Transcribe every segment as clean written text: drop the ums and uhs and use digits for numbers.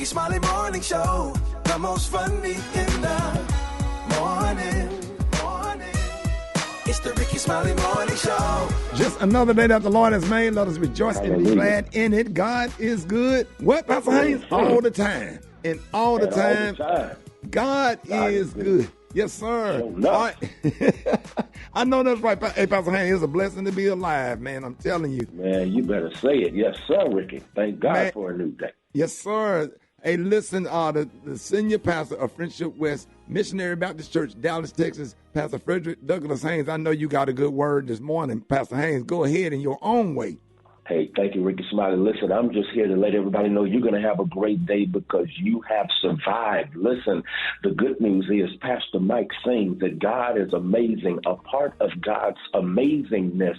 Rickey Smiley Morning Show, the most funny in the morning. It's the Rickey Smiley Morning Show. Just another day that the Lord has made. Let us rejoice and be glad in it. God is good. What, Pastor Haynes? All the time. And all the time. God is good. Yes, sir. Right. I know that's right. Hey, Pastor Haynes, it's a blessing to be alive, man. I'm telling you. Man, you better say it. Yes, sir, Ricky. Thank God for a new day. Yes, sir. Hey, listen, the senior pastor of Friendship West Missionary Baptist Church, Dallas, Texas, Pastor Frederick Douglass Haynes. I know you got a good word this morning, Pastor Haynes. Go ahead in your own way. Hey, thank you, Rickey Smiley. Listen, I'm just here to let everybody know you're going to have a great day because you have survived. Listen, the good news is Pastor Mike sings that God is amazing. A part of God's amazingness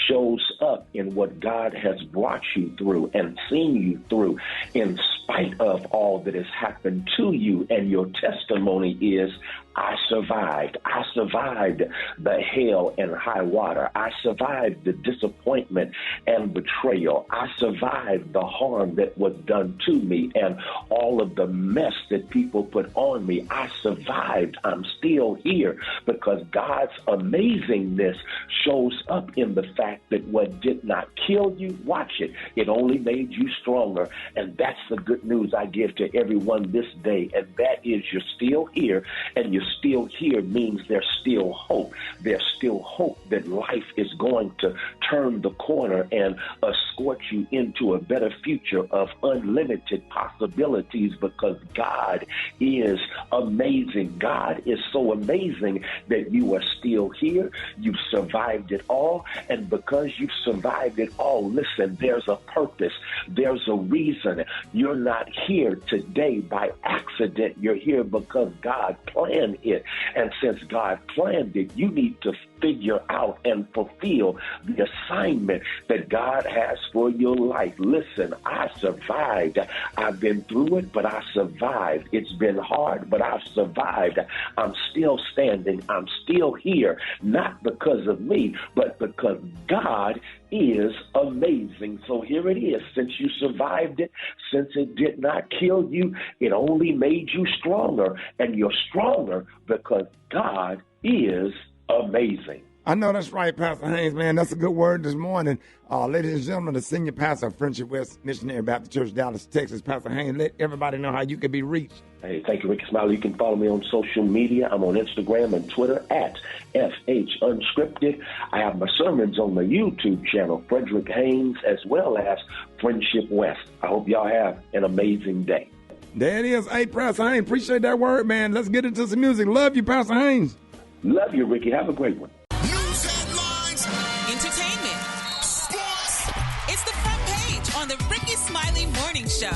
shows up in what God has brought you through and seen you through in spite of all that has happened to you. And your testimony is, I survived. I survived the hell and high water. I survived the disappointment and betrayal. I survived the harm that was done to me and all of the mess that people put on me. I survived. I'm still here because God's amazingness shows up in the fact that what did not kill you, watch it, it only made you stronger. And that's the good news I give to everyone this day. And that is you're still here, and you're still here means there's still hope. There's still hope that life is going to turn the corner and escort you into a better future of unlimited possibilities because God is amazing. God is so amazing that you are still here. You've survived it all. And because you've survived it all, listen, there's a purpose. There's a reason. You're not here today by accident. You're here because God planned it. And since God planned it, you need to figure out and fulfill the assignment that God has for your life. Listen, I survived. I've been through it, but I survived. It's been hard, but I've survived. I'm still standing. I'm still here, not because of me, but because God is amazing. So here it is. Since you survived it, since it did not kill you, it only made you stronger. And you're stronger because God is amazing. I know that's right, Pastor Haynes, man. That's a good word this morning. Ladies and gentlemen, the senior pastor of Friendship West Missionary Baptist Church, Dallas, Texas, Pastor Haynes, let everybody know how you can be reached. Hey, thank you, Rickey Smiley. You can follow me on social media. I'm on Instagram and Twitter at FH Unscripted. I have my sermons on my YouTube channel, Frederick Haynes, as well as Friendship West. I hope y'all have an amazing day. There it is. Hey, Pastor Haynes, appreciate that word, man. Let's get into some music. Love you, Pastor Haynes. Love you, Ricky. Have a great one. News headlines, entertainment, sports. It's the front page on the Rickey Smiley Morning Show.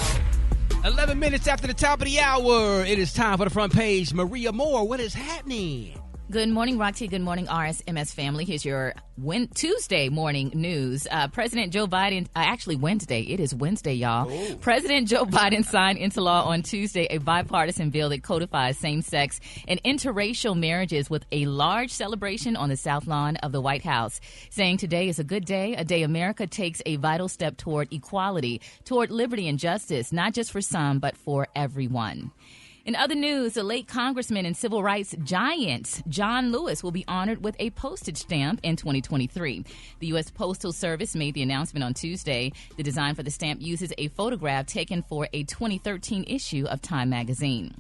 11 minutes after the top of the hour, it is time for the front page. Maria Moore, what is happening? Good morning, Roxy. Good morning, RSMS family. Here's your Tuesday morning news. President Joe Biden, actually Wednesday. It is Wednesday, y'all. Oh. President Joe Biden signed into law on Tuesday a bipartisan bill that codifies same-sex and interracial marriages with a large celebration on the South Lawn of the White House, saying today is a good day, a day America takes a vital step toward equality, toward liberty and justice, not just for some, but for everyone. In other news, the late congressman and civil rights giant John Lewis will be honored with a postage stamp in 2023. The U.S. Postal Service made the announcement on Tuesday. The design for the stamp uses a photograph taken for a 2013 issue of Time magazine.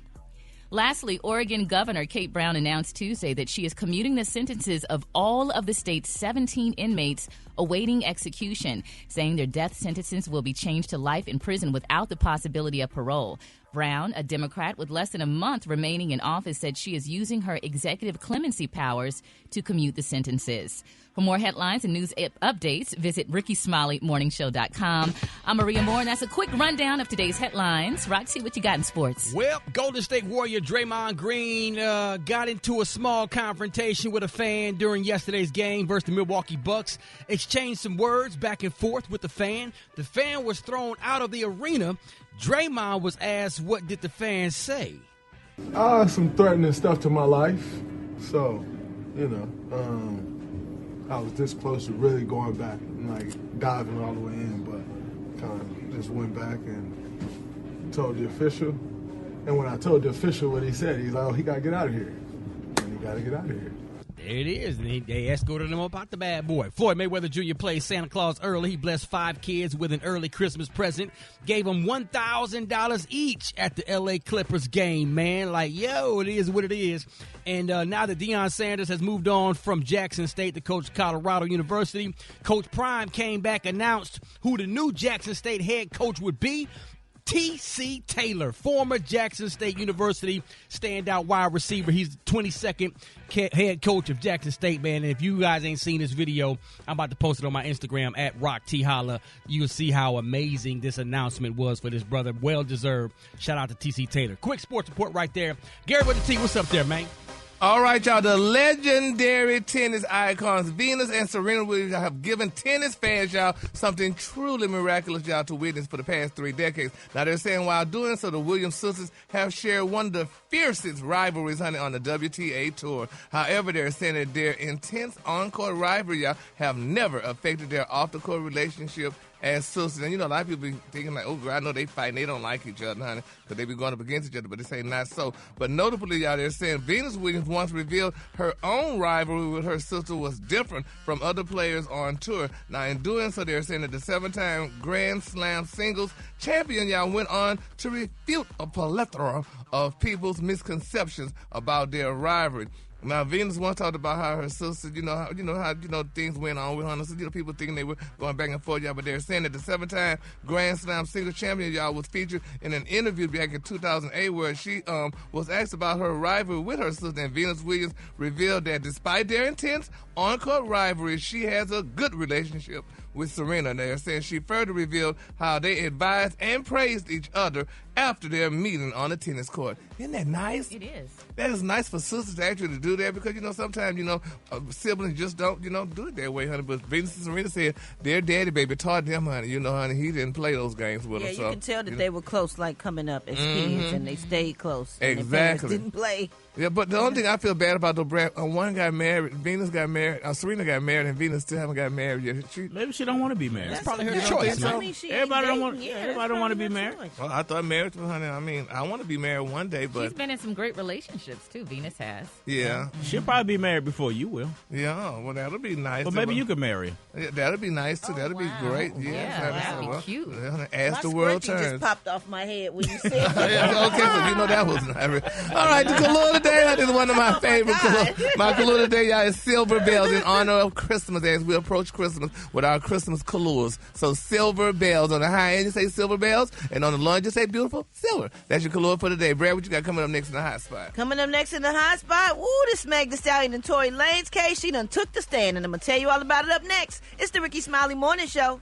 Lastly, Oregon Governor Kate Brown announced Tuesday that she is commuting the sentences of all of the state's 17 inmates awaiting execution, saying their death sentences will be changed to life in prison without the possibility of parole. Brown, a Democrat with less than a month remaining in office, said she is using her executive clemency powers to commute the sentences. For more headlines and news updates, visit RickeySmileyMorningShow.com. I'm Maria Moore, and that's a quick rundown of today's headlines. Roxy, what you got in sports? Well, Golden State Warrior Draymond Green got into a small confrontation with a fan during yesterday's game versus the Milwaukee Bucks. Exchanged some words back and forth with the fan. The fan was thrown out of the arena. Draymond was asked, what did the fans say? Some threatening stuff to my life. So, I was this close to really going back and diving all the way in, but kind of just went back and told the official. And when I told the official what he said, he's like, oh, he got to get out of here. And he got to get out of here. There it is. And they escorted him up out the bad boy. Floyd Mayweather Jr. played Santa Claus early. He blessed 5 kids with an early Christmas present. Gave them $1,000 each at the L.A. Clippers game, man. Like, yo, it is what it is. And now that Deion Sanders has moved on from Jackson State to coach Colorado University, Coach Prime came back, announced who the new Jackson State head coach would be. T.C. Taylor, former Jackson State University standout wide receiver. He's the 22nd head coach of Jackson State, man. And if you guys ain't seen this video, I'm about to post it on my Instagram at RockTHolla. You'll see how amazing this announcement was for this brother. Well-deserved. Shout out to T.C. Taylor. Quick sports report right there. Gary with the T, what's up there, man? All right, y'all. The legendary tennis icons Venus and Serena Williams have given tennis fans, y'all, something truly miraculous, y'all, to witness for the past 3 decades. Now, they're saying while doing so, the Williams sisters have shared one of the fiercest rivalries, honey, on the WTA tour. However, they're saying that their intense on-court rivalry, y'all, have never affected their off-the-court relationship as sisters. And, you know, a lot of people be thinking like, oh, girl, I know they fight and they don't like each other, honey, because they be going up against each other, but this ain't not so. But notably, y'all, they're saying Venus Williams once revealed her own rivalry with her sister was different from other players on tour. Now, in doing so, they're saying that the 7-time Grand Slam singles champion, y'all, went on to refute a plethora of people's misconceptions about their rivalry. Now, Venus once talked about how her sister, how things went on with her. So, people thinking they were going back and forth, y'all, but they're saying that the 7-time Grand Slam singles champion, y'all, was featured in an interview back in 2008 where she was asked about her rivalry with her sister, and Venus Williams revealed that despite their intense on-court rivalry, she has a good relationship with Serena. They're saying she further revealed how they advised and praised each other after their meeting on the tennis court. Isn't that nice? It is. That is nice for sisters to actually do that because, sometimes, siblings just don't, do it that way, honey. But Venus and Serena said their daddy, baby, taught them, honey. Honey, he didn't play those games with them. Yeah, you can tell that they were close, like, coming up as kids, and they stayed close. And exactly. their parents didn't play. Yeah, but the only thing I feel bad about, though, Brad, one got married, Venus got married, Serena got married, and Venus still haven't got married yet. Maybe she don't want to be married. That's probably her choice. I mean, everybody don't want to be married. Well, I thought marriage, honey, I want to be married one day, but... She's been in some great relationships, too, Venus has. Yeah. She'll probably be married before you will. Yeah, well, that'll be nice. But maybe you could marry her. Yeah, that'll be nice, too. That'll be great. Yeah, that'd be cute. As the world turns. Just popped off my head when you said that. Okay, so that was nice. All right, the color today is one of my favorite colors. My color today, y'all, is silver bells in honor of Christmas as we approach Christmas with our Christmas colors. So silver bells. On the high end, you say silver bells, and on the low end, you say beautiful silver. That's your color for today. Brad, what you got coming up next in the hot spot? Coming up next in the hot spot, this Meg Thee Stallion and Tory Lanez case. She done took the stand, and I'm going to tell you all about it up next. It's the Rickey Smiley Morning Show.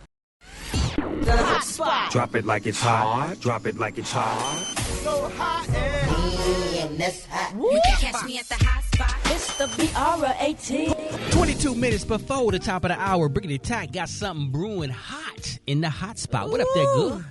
The hot spot. Drop it like it's hot. Drop it like it's hot. So hot and that's hot. You can catch me at the hot spot. It's the BR18. 22 minutes before the top of the hour, Brickety Tack got something brewing hot in the hot spot. What up there, good?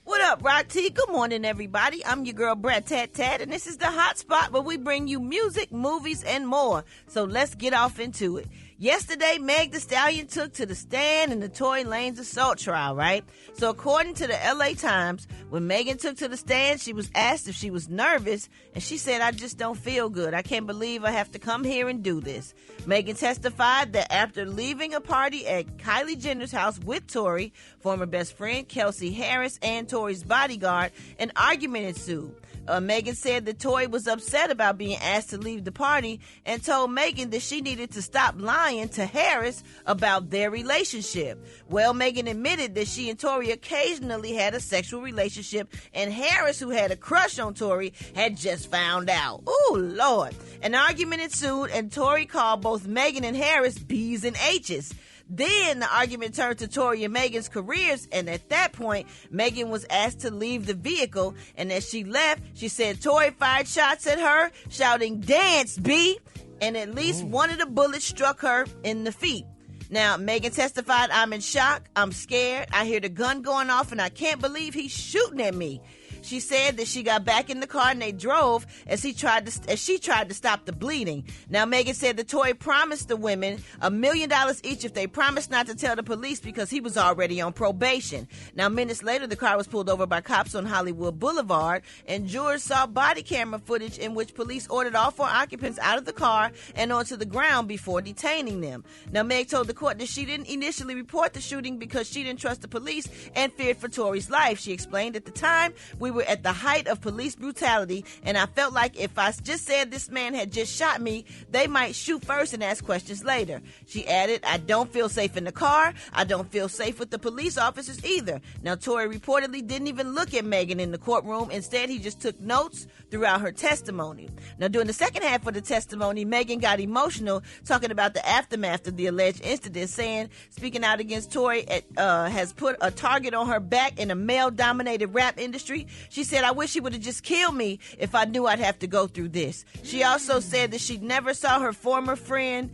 What up, Rock T? Good morning, everybody. I'm your girl, Brad Tat Tat, and this is the hot spot where we bring you music, movies, and more. So let's get off into it. Yesterday, Meg Thee Stallion took to the stand in the Tory Lanez assault trial, right? So according to the LA Times, when Megan took to the stand, she was asked if she was nervous, and she said, I just don't feel good. I can't believe I have to come here and do this. Megan testified that after leaving a party at Kylie Jenner's house with Tory, former best friend Kelsey Harris, and Tory's bodyguard, an argument ensued. Megan said that Tory was upset about being asked to leave the party and told Megan that she needed to stop lying to Harris about their relationship. Well, Megan admitted that she and Tory occasionally had a sexual relationship, and Harris, who had a crush on Tory, had just found out. Ooh, Lord. An argument ensued, and Tory called both Megan and Harris B's and H's. Then the argument turned to Tory and Megan's careers, and at that point, Megan was asked to leave the vehicle, and as she left, she said Tory fired shots at her, shouting, "Dance, B!" and at least one of the bullets struck her in the feet. Now, Megan testified, I'm in shock, I'm scared, I hear the gun going off, and I can't believe he's shooting at me. She said that she got back in the car and they drove as she tried to stop the bleeding. Now, Megan said that Tory promised the women $1 million each if they promised not to tell the police because he was already on probation. Now, minutes later, the car was pulled over by cops on Hollywood Boulevard, and jurors saw body camera footage in which police ordered all 4 occupants out of the car and onto the ground before detaining them. Now, Meg told the court that she didn't initially report the shooting because she didn't trust the police and feared for Tory's life. She explained, at the time, we were at the height of police brutality, and I felt like if I just said this man had just shot me, they might shoot first and ask questions later. She added, I don't feel safe in the car. I don't feel safe with the police officers either. Now, Tory reportedly didn't even look at Megan in the courtroom. Instead, he just took notes throughout her testimony. Now, during the second half of the testimony, Megan got emotional talking about the aftermath of the alleged incident, saying, speaking out against Tory has put a target on her back in a male-dominated rap industry. She said, I wish he would have just killed me if I knew I'd have to go through this. She also said that she never saw her former friend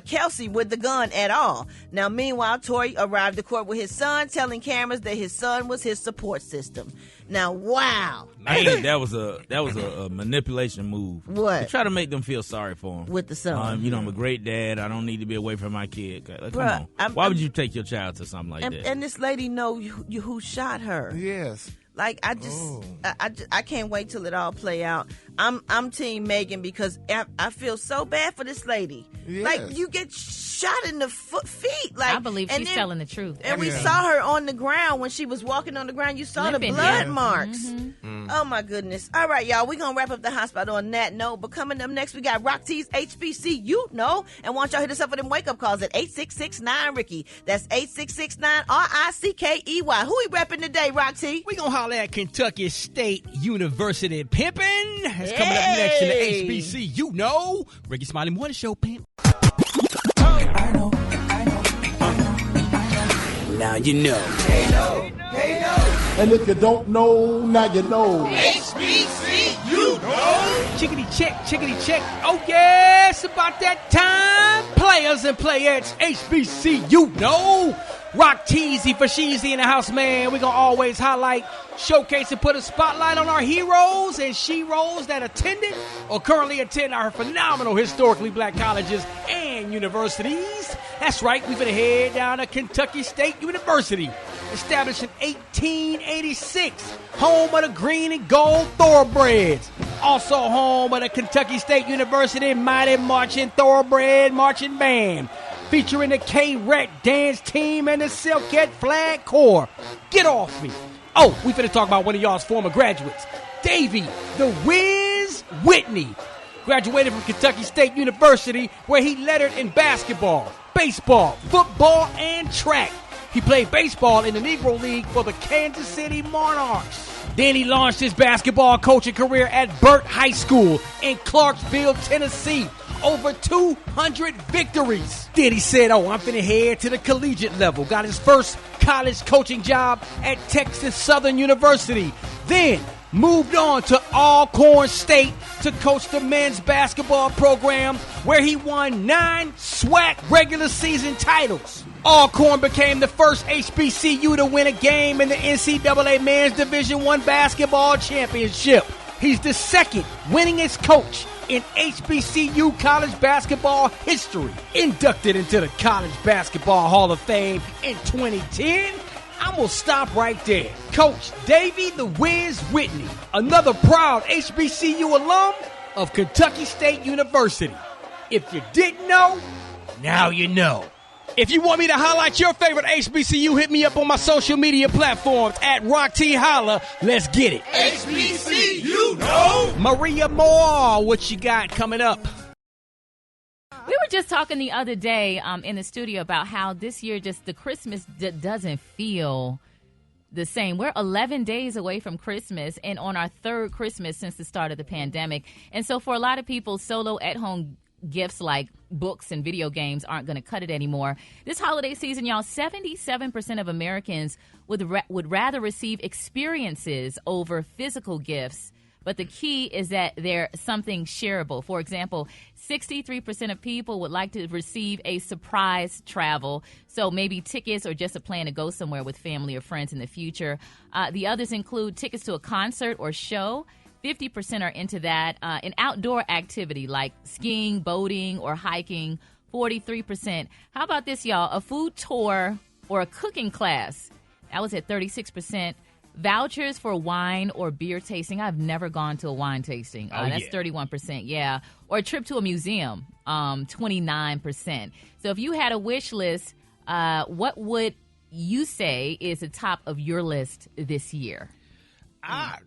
Kelsey with the gun at all. Now, meanwhile, Tory arrived to court with his son, telling cameras that his son was his support system. Now, wow. Man, that was a manipulation move. What? To try to make them feel sorry for him. With the son. I'm a great dad. I don't need to be away from my kid. Come on. Why would you take your child to something like that? And this lady know who shot her. Yes. Like, I can't wait till it all play out. I'm team Megan because I feel so bad for this lady. Yes. Like, you get shot in the feet. Like, I believe she's telling the truth. And we saw her on the ground when she was walking on the ground. You saw the blood marks. Mm-hmm. Oh, my goodness. All right, y'all. We're going to wrap up the hot spot on that note. But coming up next, we got Rock T's HBCU. And want y'all hit us up with them wake-up calls at 866-9-RICKY. That's 866-9-RICKEY. Who we repping today, Rock T? We going to holler at Kentucky State University pimpin'. That's coming up next in the HBCU. Rickey Smiley Morning Show, pimp. I know. Now you know. They know. And if you don't know, now you know. HBCU know. Chickity check. Oh, yes, about that time. Players and playettes, HBCU know. Rock Teasy for Sheezy in the house, man. We're going to always highlight, showcase, and put a spotlight on our heroes and she-rolls that attended or currently attend our phenomenal historically black colleges and universities. That's right, we're going to head down to Kentucky State University, established in 1886, home of the green and gold thoroughbreds. Also home of the Kentucky State University Mighty Marching Thoroughbred Marching Band, featuring the K-Ret dance team and the Silkette Flag Corps. Get off me. Oh, we finna talk about one of y'all's former graduates, Davy the Wiz Whitney. Graduated from Kentucky State University, where he lettered in basketball, baseball, football, and track. He played baseball in the Negro League for the Kansas City Monarchs. Then he launched his basketball coaching career at Burt High School in Clarksville, Tennessee. Over 200 victories. Then he said, I'm finna head to the collegiate level. Got his first college coaching job at Texas Southern University. Then moved on to Alcorn State to coach the men's basketball program, where he won 9 SWAC regular season titles. Alcorn became the first HBCU to win a game in the NCAA Men's Division I basketball championship. He's the second winningest coach in HBCU college basketball history. Inducted into the College Basketball Hall of Fame in 2010. I'm going to stop right there. Coach Davy the Wiz Whitney, another proud HBCU alum of Kentucky State University. If you didn't know, now you know. If you want me to highlight your favorite HBCU, hit me up on my social media platforms at Rock T Holla. Let's get it. HBCU know. Maria Moore, what you got coming up? We were just talking the other day in the studio about how this year just the Christmas doesn't feel the same. We're 11 days away from Christmas and on our third Christmas since the start of the pandemic. And so for a lot of people, solo at-home gifts like books and video games aren't going to cut it anymore. This holiday season, y'all, 77% of Americans would rather receive experiences over physical gifts But the key is that they're something shareable. For example, 63% of people would like to receive a surprise travel. So maybe tickets or just a plan to go somewhere with family or friends in the future. The others include tickets to a concert or show. 50% are into that. An outdoor activity like skiing, boating, or hiking, 43%. How about this, y'all? A food tour or a cooking class. That was at 36%. Vouchers for wine or beer tasting. I've never gone to a wine tasting. That's 31%, yeah. Or a trip to a museum, 29%. So if you had a wish list, what would you say is the top of your list this year? I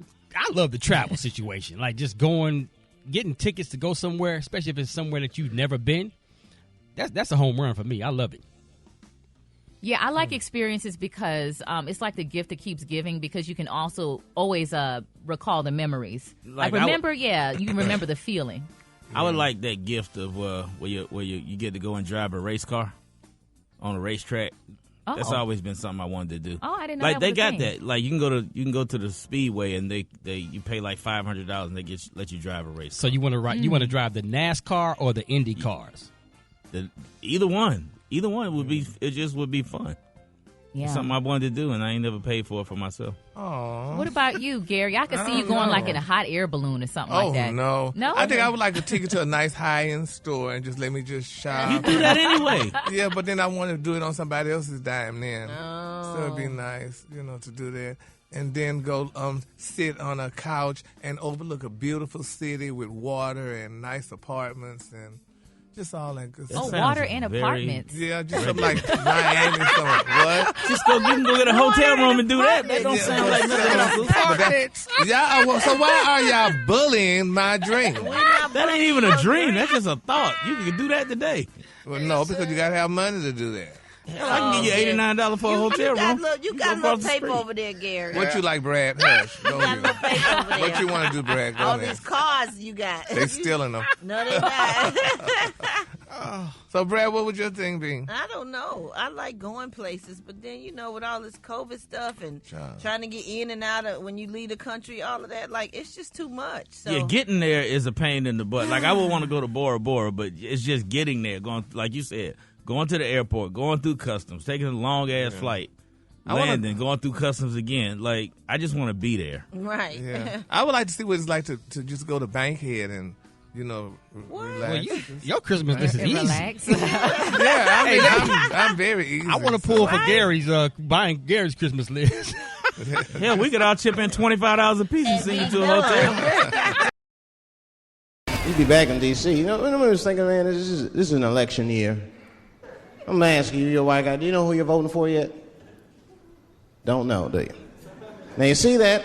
love the travel situation. Like just getting tickets to go somewhere, especially if it's somewhere that you've never been. That's a home run for me. I love it. Yeah, I like experiences because it's like the gift that keeps giving because you can also always recall the memories. Like remember, you can remember the feeling. I would like that gift of where you get to go and drive a race car on a racetrack. Oh. That's always been something I wanted to do. Oh, I didn't know like that was they got thing. that. Like you can go to the speedway and you pay like $500 and they let you drive a race. So you want to drive the NASCAR or the Indy cars? Either one. Either one would be. It just would be fun. Yeah. It's something I wanted to do, and I ain't never paid for it for myself. Aww. What about you, Gary? I could see you going like in a hot air balloon or something like that. Oh, no. No? I think I would like a ticket to a nice high-end store and just let me just shop. You do that anyway. Yeah, but then I want to do it on somebody else's dime then. Oh. So it'd be nice, to do that. And then go sit on a couch and overlook a beautiful city with water and nice apartments and just all that good stuff. Oh, water and apartments. Yeah, just something like Miami. What? Just you can go get a hotel room and do that. That don't sound like nothing. So why are y'all bullying my dream? That ain't even a dream. That's just a thought. You can do that today. Well, no, because you got to have money to do that. Hell, I can give you $89 for a hotel room. You got a little paper over there, Gary. What you like, Brad? Hush. Go got a little paper over there. What you want to do, Brad? Go All ahead. these cars you got. They stealing them. No, they not. So, Brad, what would your thing be? I don't know. I like going places, but then, with all this COVID stuff and trying to get in and out of when you leave the country, all of that, it's just too much. So. Yeah, getting there is a pain in the butt. Like, I would want to go to Bora Bora, but it's just getting there, going, like you said, going to the airport, going through customs, taking a long-ass flight, landing, going through customs again. Like, I just want to be there. Right. Yeah. I would like to see what it's like to just go to Bankhead and, relax. Well, your Christmas list is easy. Relax. I'm very easy. I want to pull for Gary's, buying Gary's Christmas list. Hell, we could all chip in $25 a piece and send you to a hotel. You'd be back in D.C. I was thinking, man, this is an election year. I'm going to ask you, you're a white guy, do you know who you're voting for yet? Don't know, do you? Now, you see that?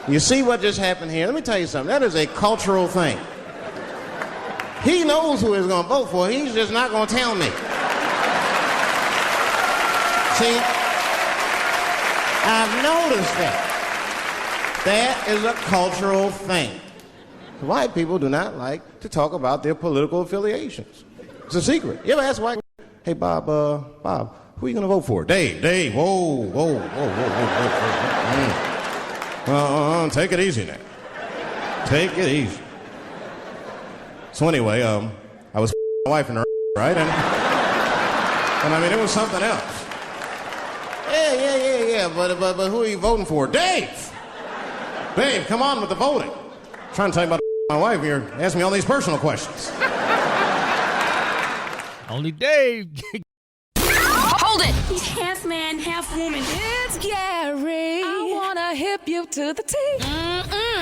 You see what just happened here? Let me tell you something. That is a cultural thing. He knows who he's going to vote for. He's just not going to tell me. See? I've noticed that. That is a cultural thing. White people do not like to talk about their political affiliations. It's a secret. You ever ask white? Hey, Bob, who are you going to vote for? Dave, whoa. Take it easy now. Take it easy. So anyway, I was my wife and her, right? And I mean, it was something else. Yeah, but who are you voting for? Dave, come on with the voting. I'm trying to tell you about my wife here. Asking me all these personal questions. Only Dave. Hold it! He's half man, half woman. It's Gary. I wanna hip you to the T.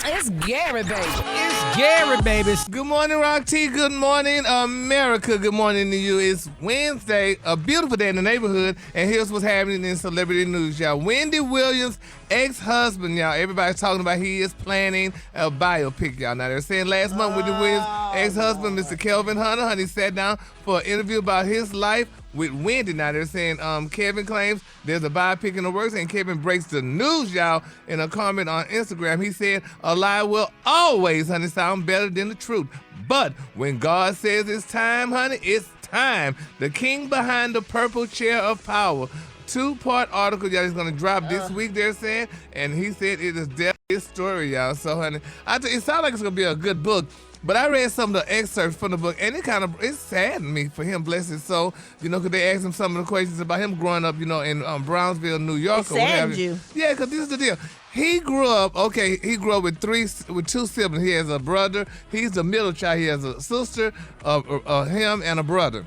It's Gary, baby. It's Gary, baby. Good morning, Rock T. Good morning, America. Good morning to you. It's Wednesday, a beautiful day in the neighborhood, and here's what's happening in celebrity news, y'all. Wendy Williams' ex-husband, y'all. Everybody's talking about he is planning a biopic, y'all. Now, they're saying last month Wendy Williams' ex-husband, Mr. Kelvin Hunter, honey, sat down for an interview about his life with Wendy. Now, they're saying Kevin claims there's a biopic in the works, and Kevin breaks the news, y'all, in a comment on Instagram. He said, a lie will always, honey, sound better than the truth. But when God says it's time, honey, it's time. The king behind the purple chair of power. 2-part article, y'all, is going to drop this week, they're saying, and he said it is definitely His story, y'all. So, honey, it sounds like it's gonna be a good book. But I read some of the excerpts from the book, and it saddened me for him, bless his soul. You know, because they asked him some of the questions about him growing up, you know, in Brownsville, New York. It saddened you. Yeah, because this is the deal. He grew up with two siblings. He has a brother. He's the middle child. He has a sister, him, and a brother.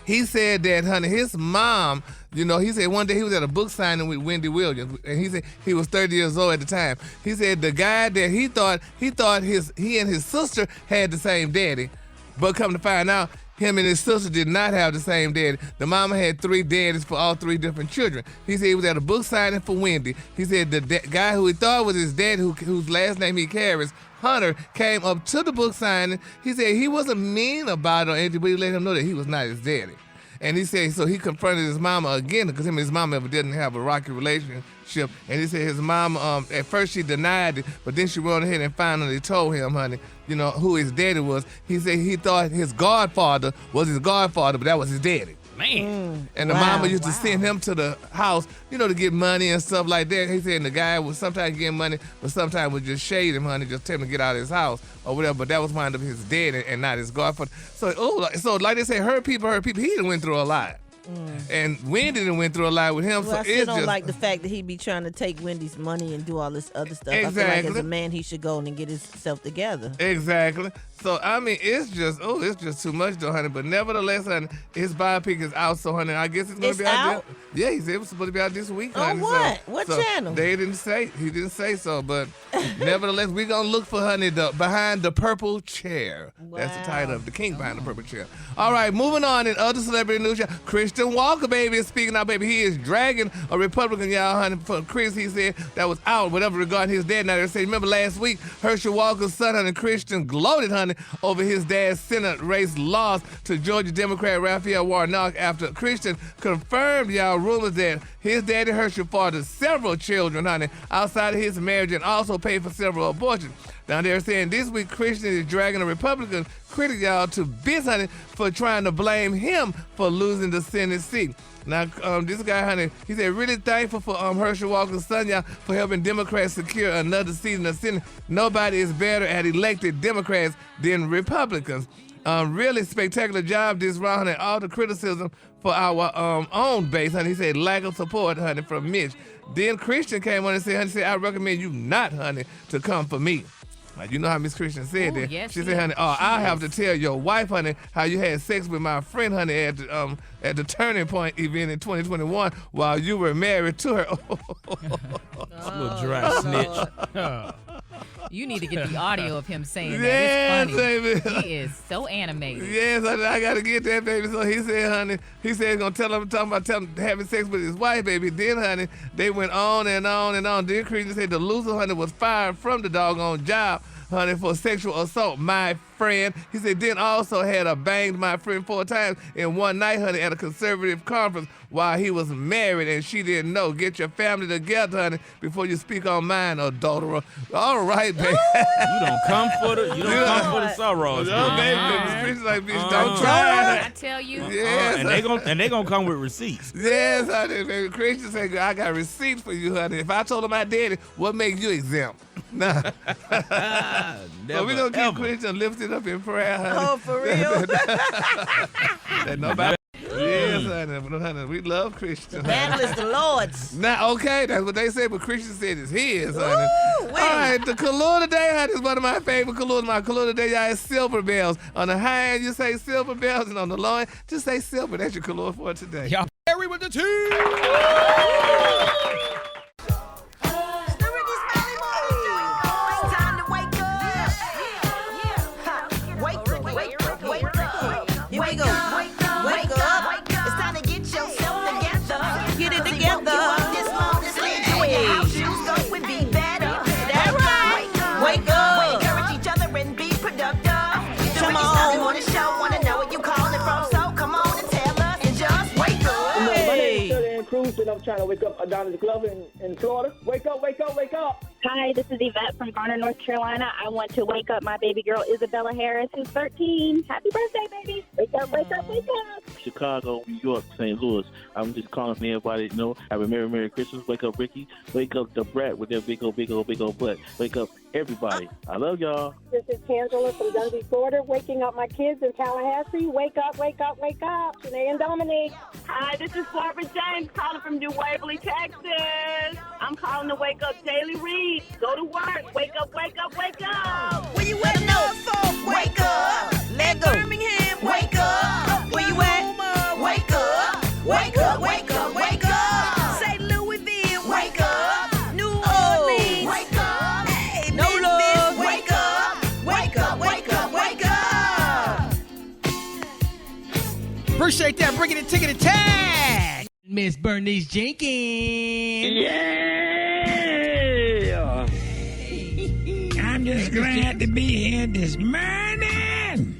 He said that, honey, his mom, you know, he said one day he was at a book signing with Wendy Williams, and he said he was 30 years old at the time. He said the guy that he thought he and his sister had the same daddy, but come to find out, him and his sister did not have the same daddy. The mama had 3 daddies for all 3 different children. He said he was at a book signing for Wendy. He said the guy who he thought was his daddy, whose last name he carries, Hunter, came up to the book signing. He said he wasn't mean about it or anything, but he let him know that he was not his daddy. And he said, so he confronted his mama again, because him and his mama didn't have a rocky relationship. And he said his mama, at first she denied it, but then she went ahead and finally told him, honey, you know, who his daddy was. He said he thought his godfather was his godfather, but that was his daddy. Man. And the mama used to send him to the house, you know, to get money and stuff like that. He said the guy would sometimes get money, but sometimes would just shade him, honey, just tell him to get out of his house or whatever. But that was wind up his dad and not his godfather. So like they say, her people. He done went through a lot. And Wendy done went through a lot with him. Well, so I still it's don't just like the fact that he be trying to take Wendy's money and do all this other stuff. I feel like as a man, he should go and get himself together. Exactly. So, I mean, it's just too much, though, honey. But nevertheless, honey, his biopic is out, so, honey, I guess it's going to be out there. Yeah, he said it was supposed to be out this week, honey. What? What channel? They didn't say. He didn't say so, but nevertheless, we're going to look for, honey, the Behind the Purple Chair. Wow. That's the title of The King Behind the Purple Chair. All right, moving on in other celebrity news. Christian Walker, baby, is speaking out, baby. He is dragging a Republican, y'all, honey, for Chris, he said, that was out, whatever, regarding his dad. Now, they say, remember last week, Herschel Walker's son, honey, Christian, gloated, honey, over his dad's Senate race loss to Georgia Democrat Raphael Warnock after Christian confirmed, y'all, rumors that his daddy Herschel fathered several children, honey, outside of his marriage and also paid for several abortions. Now they're saying this week Christian is dragging a Republican critic, y'all, to bits, honey, for trying to blame him for losing the Senate seat. Now, this guy, honey, he said, really thankful for Herschel Walker's son, y'all, for helping Democrats secure another seat in the Senate. Nobody is better at elected Democrats than Republicans. Really spectacular job this round, and all the criticism for our own base, honey. He said, lack of support, honey, from Mitch. Then Christian came on and said, honey, I recommend you not, honey, to come for me. Now, you know how Miss Christian said that. Yes, she said, honey, I'll have to tell your wife, honey, how you had sex with my friend, honey, at the Turning Point event in 2021 while you were married to her. Little dry snitch. You need to get the audio of him saying that. Yes, It's funny. baby. He is so animated. Yes, honey, I got to get that, baby. So he said, honey, he's going to tell him having sex with his wife, baby. Then, honey, they went on and on and on. Then Christian said the loser, honey, was fired from the doggone job, honey, for sexual assault. My friend. He said, then also had banged my friend 4 times in one night, honey, at a conservative conference while he was married, and she didn't know. Get your family together, honey, before you speak on mine, adulterer. All right, baby. You don't come for the sorrows. No, baby. Like, bitch, don't try. I tell you. Yes, and they gonna come with receipts. Yes, honey, baby. Christian said, I got receipts for you, honey. If I told him my daddy, what makes you exempt? Nah. So we're going to keep Christian lifted up in prayer, honey. Oh, for real? That nobody. Yes, honey. We love Christian. The battle is the Lord's. Now, okay, that's what they say, but Christian said it's his, honey. All right, the color today, honey, is one of my favorite colors. My color today, y'all, is silver bells. On the high end, you say silver bells, and on the low end, just say silver. That's your color for today. Y'all, Harry with the team. And I'm trying to wake up down at the club in Florida. Wake up, wake up, wake up. Hi, this is Yvette from Garner, North Carolina. I want to wake up my baby girl, Isabella Harris, who's 13. Happy birthday, baby. Wake up, wake up, wake up. Chicago, New York, St. Louis. I'm just calling for everybody to know. Have a Merry Christmas. Wake up, Ricky. Wake up the brat with their big old butt. Wake up, everybody. I love y'all. This is Angela from Dundee, Florida, waking up my kids in Tallahassee. Wake up, wake up, wake up. Janae and Dominique. Hi, this is Barbara James calling from New Waverly, Texas. I'm calling to wake up Daily Reed. Go to work. Wake up, wake up, wake up. Where you at, Norfolk? Wake up. Let go. Birmingham, wake up. Where you at? Wake up. Wake up, wake up, wake up. St. Louisville, wake up. New Orleans, wake up. Hey, no Memphis, wake up. Wake up, wake up, wake up. Appreciate that. Bringing it, ticket, and tag. Miss Bernice Jenkins. Yeah. I'm just glad to be here this morning.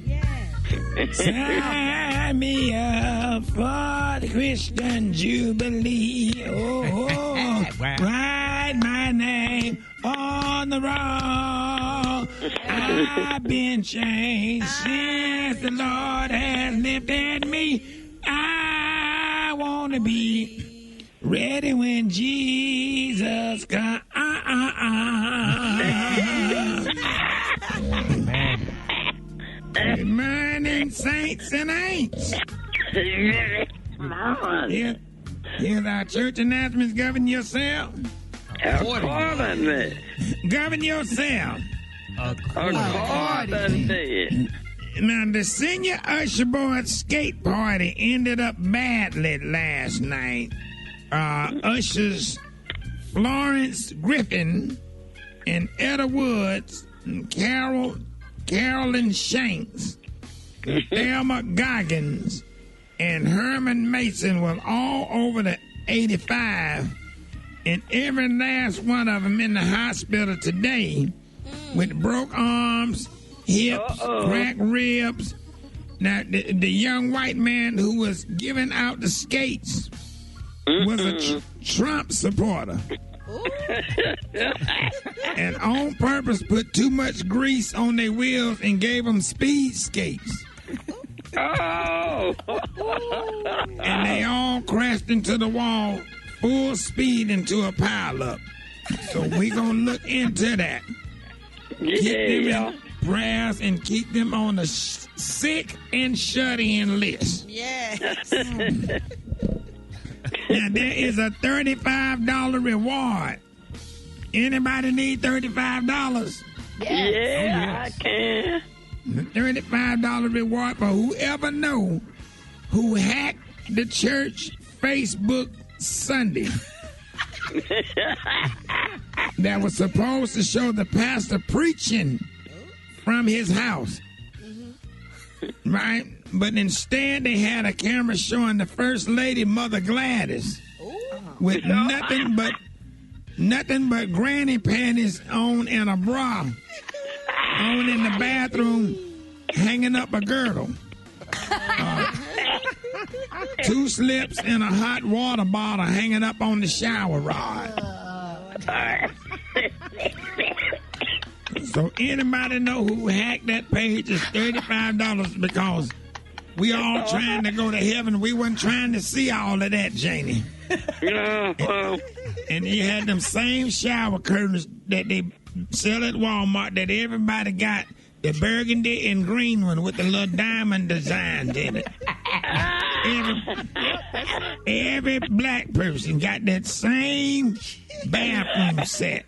Sign me up for the Christian Jubilee. Oh, write my name on the roll. I've been changed since the Lord has lifted me. I want to be ready when Jesus comes. Good morning, saints and ain'ts. Here's our church announcements. Govern yourself. Accordingly. Govern yourself. Accordingly. Now, the senior Usher Board skate party ended up badly last night. Usher's Florence Griffin and Etta Woods and Carolyn Shanks, Thelma Goggins, and Herman Mason were all over the 85, and every last one of them in the hospital today with broke arms, hips, cracked ribs. Now, the young white man who was giving out the skates was a Trump supporter. And on purpose put too much grease on their wheels and gave them speed skates. And they all crashed into the wall full speed into a pileup. So we gonna look into that. Keep them in prayers and keep them on the sick and shut-in list. Yes. Now, there is a $35 reward. Anybody need $35? Yeah, I can. The $35 reward for whoever know who hacked the church Facebook Sunday. That was supposed to show the pastor preaching from his house. Right? But instead, they had a camera showing the First Lady, Mother Gladys, with nothing but granny panties on and a bra on in the bathroom, hanging up a girdle. 2 slips and a hot water bottle hanging up on the shower rod. So anybody know who hacked that page is $35 because we all trying to go to heaven. We wasn't trying to see all of that, Janie. And you had them same shower curtains that they sell at Walmart that everybody got, the burgundy and green one with the little diamond designs in it. Every black person got that same bathroom set.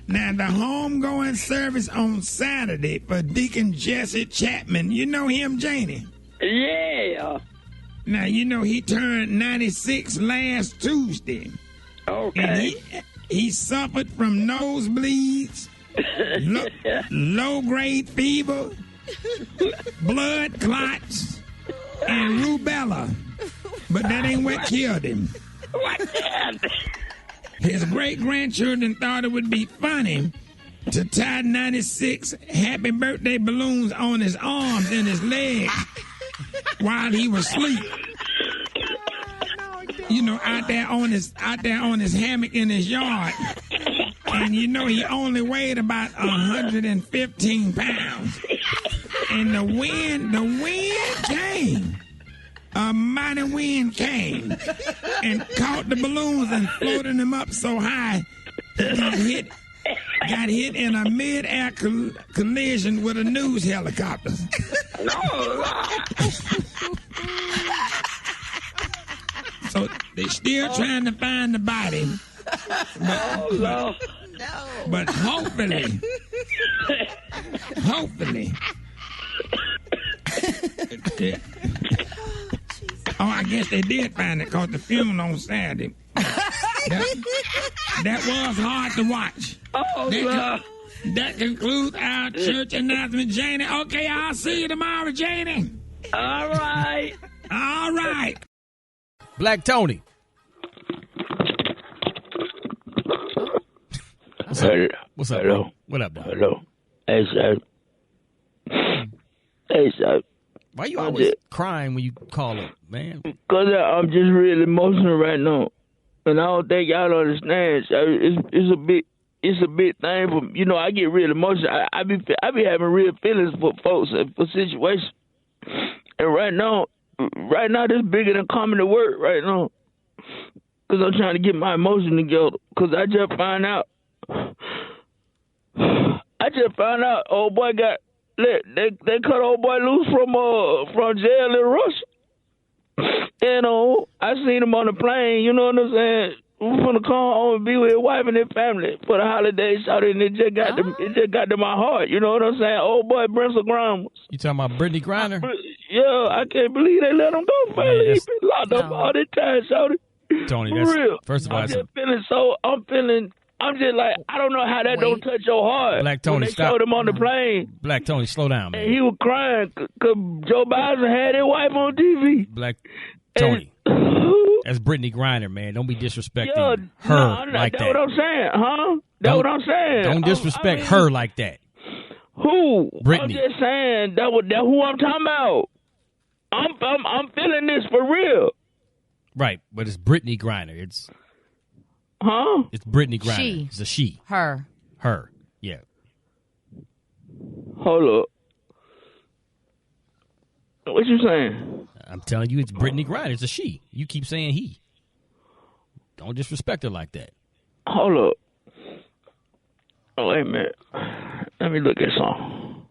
Now, the homegoing service on Saturday for Deacon Jesse Chapman, you know him, Janie? Yeah. Now, you know he turned 96 last Tuesday. Okay. And he suffered from nosebleeds, low-grade fever, blood clots, and rubella. But that ain't what killed him. What happened? His great-grandchildren thought it would be funny to tie 96 happy birthday balloons on his arms and his legs while he was asleep. out there on his hammock in his yard, and he only weighed about 115 pounds, and the wind came. A mighty wind came and caught the balloons and floated them up so high he got hit in a mid-air collision with a news helicopter. So they're still trying to find the body. But hopefully. I guess they did find it because the funeral on Saturday. That was hard to watch. That concludes our church announcement, Janie. Okay, I'll see you tomorrow, Janie. All right. All right. Black Tony. What's up? Hello. What up, dog? Hello. Hey, sir. Hey, sir. Why you always crying when you call up, man? Because I'm just really emotional right now. And I don't think y'all understand. It's a big thing for me. I get real emotional. I be having real feelings for folks and for situations. And right now, this bigger than coming to work right now. Because I'm trying to get my emotion together. Because I just found out. Old boy got they cut old boy loose from jail in Russia. I seen him on the plane, you know what I'm saying? We're gonna come home and be with his wife and his family for the holidays, and it just got to my heart, you know what I'm saying? Old boy Brensel Grimes. You talking about Brittany Griner? Yeah, I can't believe they let him go. He been locked up all the time, shawty. Tony, For real. First of all, I'm just like, I don't know how that don't touch your heart. Black Tony, when they stop. showed him on the plane. Black Tony, slow down, man. And he was crying because Joe Biden had his wife on TV. Black Tony. That's Brittany Griner, man. Don't be disrespecting her like that. That's what I'm saying, huh? That's what I'm saying. Don't disrespect her like that. Who? Brittany. I'm just saying that who I'm talking about. I'm feeling this for real. Right, but it's Brittany Griner. It's Brittany Griner. She. It's a she. Her. Yeah. Hold up. What you saying? I'm telling you, it's Brittany Griner. It's a she. You keep saying he. Don't disrespect her like that. Hold up. Oh, wait a minute. Let me look at something.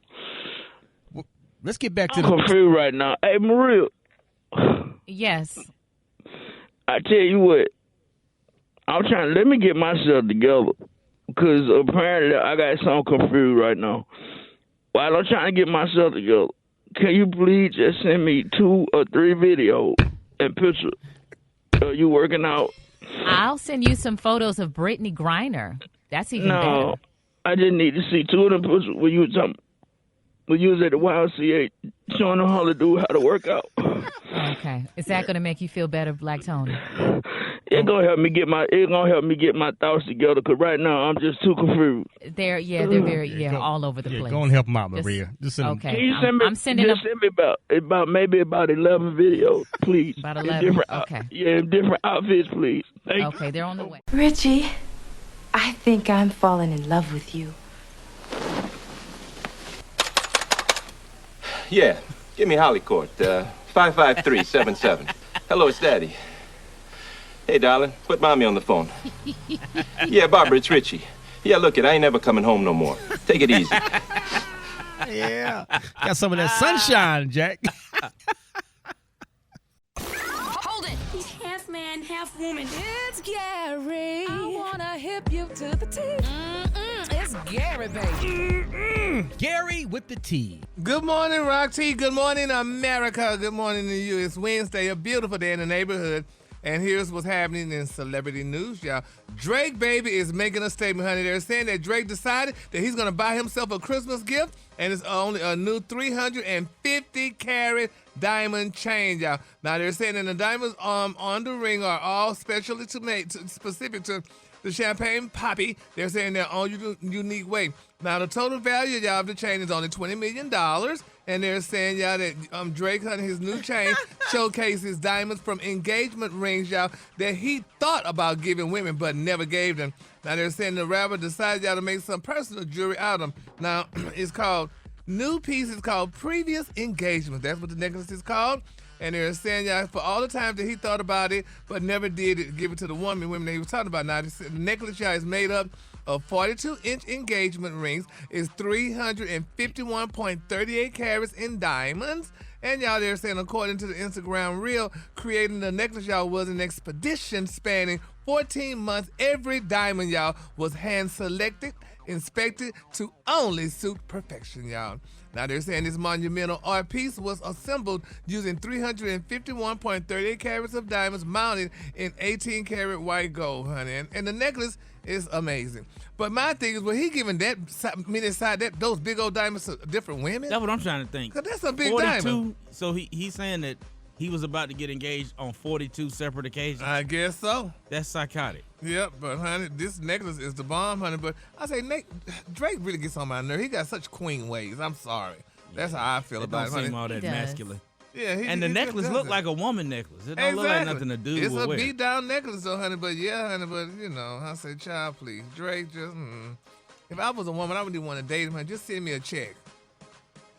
Well, let's get back to I'm confused right now. Hey, Maria. Yes. I tell you what. Let me get myself together. Because apparently I got something confused right now. While I'm trying to get myself together, can you please just send me 2 or 3 videos and pictures of you working out? I'll send you some photos of Brittany Griner. That's even better. I just need to see 2 of them pictures when you was at the YMCA showing them how to work out. Okay. Is that going to make you feel better, Black Tony? It's gonna help me get my thoughts together. Cause right now I'm just too confused. They're very all over the place. Go and help them out, Maria. Okay. Can you send me? Send me about 11 videos, please. About 11. Okay. In different outfits, please. Thank you. They're on the way. Richie, I think I'm falling in love with you. Yeah, give me Holly Court, 55377. Hello, it's Daddy. Hey, darling, put Mommy on the phone. Yeah, Barbara, it's Richie. Yeah, look, I ain't never coming home no more. Take it easy. Yeah. Got some of that sunshine, Jack. Hold it. He's half man, half woman. It's Gary. I wanna hip you to the T. It's Gary, baby. Gary with the T. Good morning, Rock T. Good morning, America. Good morning to you. It's Wednesday, a beautiful day in the neighborhood. And here's what's happening in celebrity news, y'all. Drake, baby, is making a statement, honey. They're saying that Drake decided that he's going to buy himself a Christmas gift, and it's only a new 350-carat diamond chain, y'all. Now, they're saying that the diamonds on the ring are all specific to the champagne poppy. They're saying their own unique way. Now, the total value, y'all, of the chain is only $20 million. And they're saying, y'all, that Drake, honey, his new chain showcases diamonds from engagement rings, y'all, that he thought about giving women but never gave them. Now, they're saying the rapper decided, y'all, to make some personal jewelry out of them. Now, it's called, new piece is called Previous Engagement. That's what the necklace is called. And they're saying, y'all, for all the times that he thought about it but never did give it to the women that he was talking about. Now, the necklace, y'all, is made up of 42-inch engagement rings, is 351.38 carats in diamonds. And y'all, they're saying, according to the Instagram reel, creating the necklace, y'all, was an expedition spanning 14 months. Every diamond, y'all, was hand-selected, inspected to only suit perfection, y'all. Now, they're saying this monumental art piece was assembled using 351.38 carats of diamonds mounted in 18-karat white gold, honey. And the necklace is amazing. But my thing is, was he giving those big old diamonds to different women? That's what I'm trying to think. 'Cause that's a big 42, diamond. So he's saying that he was about to get engaged on 42 separate occasions? I guess so. That's psychotic. Yep, but honey, this necklace is the bomb, honey. But I say, Drake really gets on my nerve. He got such queen ways. I'm sorry. That's how I feel about it, honey. It don't seem all that masculine. Yeah, and the necklace looked like a woman necklace. It don't look like nothing to do with It's a wear. beat down necklace, though, honey. But yeah, honey. But you know, I say, child, please, Drake, just. If I was a woman, I wouldn't even want to date him. Honey. Just send me a check.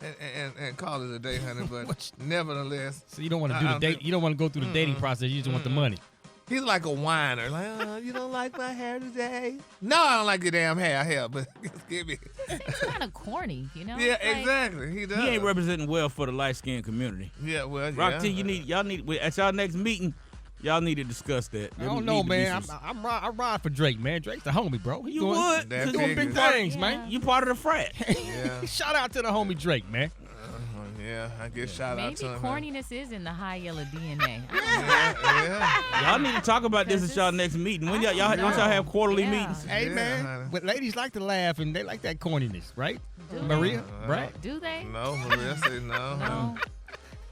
And call it a day, honey. But nevertheless, so you don't want to do the date. You don't want to go through the dating process. You just want the money. He's like a whiner. Like, you don't like my hair today? No, I don't like your damn hair. But just give me. It's kind of corny, you know? Yeah, exactly. He does. He ain't representing well for the light skinned community. Yeah, well, Rock T, y'all need at y'all next meeting. Y'all need to discuss that. I don't know, man. I ride for Drake, man. Drake's the homie, bro. He's doing big things, man. You part of the frat. Yeah. Shout out to the homie Drake, man. Yeah, I guess shout out to him. Maybe corniness is in the high yellow DNA. Y'all need to talk about this at y'all next meeting. When y'all have quarterly meetings? Hey, man. But ladies like to laugh and they like that corniness, right? Maria, right? Do they? No, Maria said no.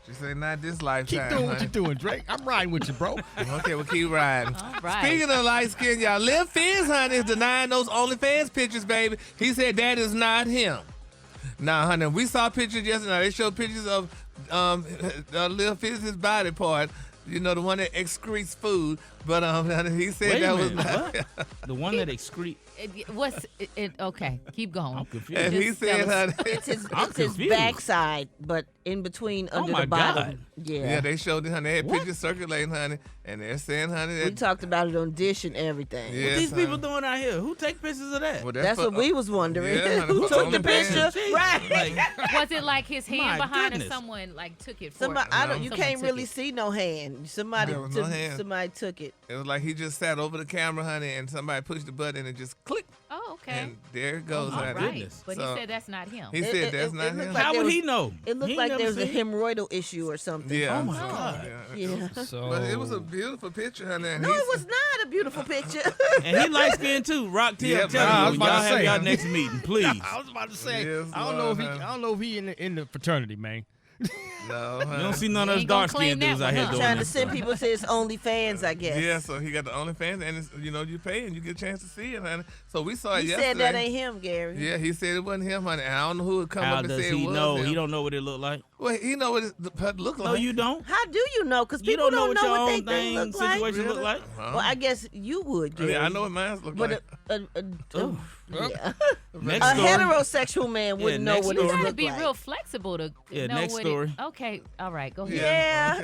She said not this lifetime. Keep doing what you're doing, Drake. I'm riding with you, bro. Okay, well, keep riding. All right. Speaking of light skin, y'all, Lil Fizz, honey, is denying those OnlyFans pictures, baby. He said that is not him. Now, honey, we saw pictures yesterday. They showed pictures of Lil Fizz's body part. You know, the one that excretes food. But he said that was not the one that excretes. Okay, keep going. I'm confused. And he said, honey, it's his backside, but in between under the bottom. God. Yeah, they showed it, honey. They had pictures circulating, honey, and they're saying, honey, that we talked about it on Dish and everything. Yes, what these people doing out here? Who take pictures of that? Well, that's what we was wondering. Yeah, honey, Who for took the OnlyFans. picture? Right. Was it like his hand My behind goodness. or someone like took it? Somebody, you can't really see no hand. Somebody There was no hand. Somebody took it. It was like he just sat over the camera, honey, and somebody pushed the button and it just clicked. Oh, okay. And there it goes, All honey. right. But So, he said that's not him. He said that's not him. Like How there would was- he know? It looked He like never there was a seen it. hemorrhoidal issue or something. Yeah. Oh my God. Yeah. But it was a beautiful picture, honey. And No, it was not a beautiful picture. And he light skinned too. Rock T, Yeah, I'm telling I you, was when about y'all to have say. y'all next meeting, please. I was about to say. Yes, I don't Lord, know if he in the fraternity, man. No, You honey. don't see none of He us ain't gonna dark skinned claim dudes that out here one, doing Trying to this. send people to his OnlyFans, I guess. Yeah, so he got the OnlyFans, and it's, you pay and you get a chance to see it, honey. So we saw it He yesterday. said that ain't him, Gary. Yeah, he said it wasn't him, honey. I don't know who would come How up and does say it he was know? him. He don't know what it look like. Well, he know what the pet look like. No, you don't. How do you know? Because You people don't know what your what own they thing look like. situation look like. Well, I guess you would, Gary. I know what mine look But like. yeah. Next A story. heterosexual man wouldn't know next what story. it You got to looked be like. real flexible to Yeah, know next what story. Okay, all right, go ahead. Yeah.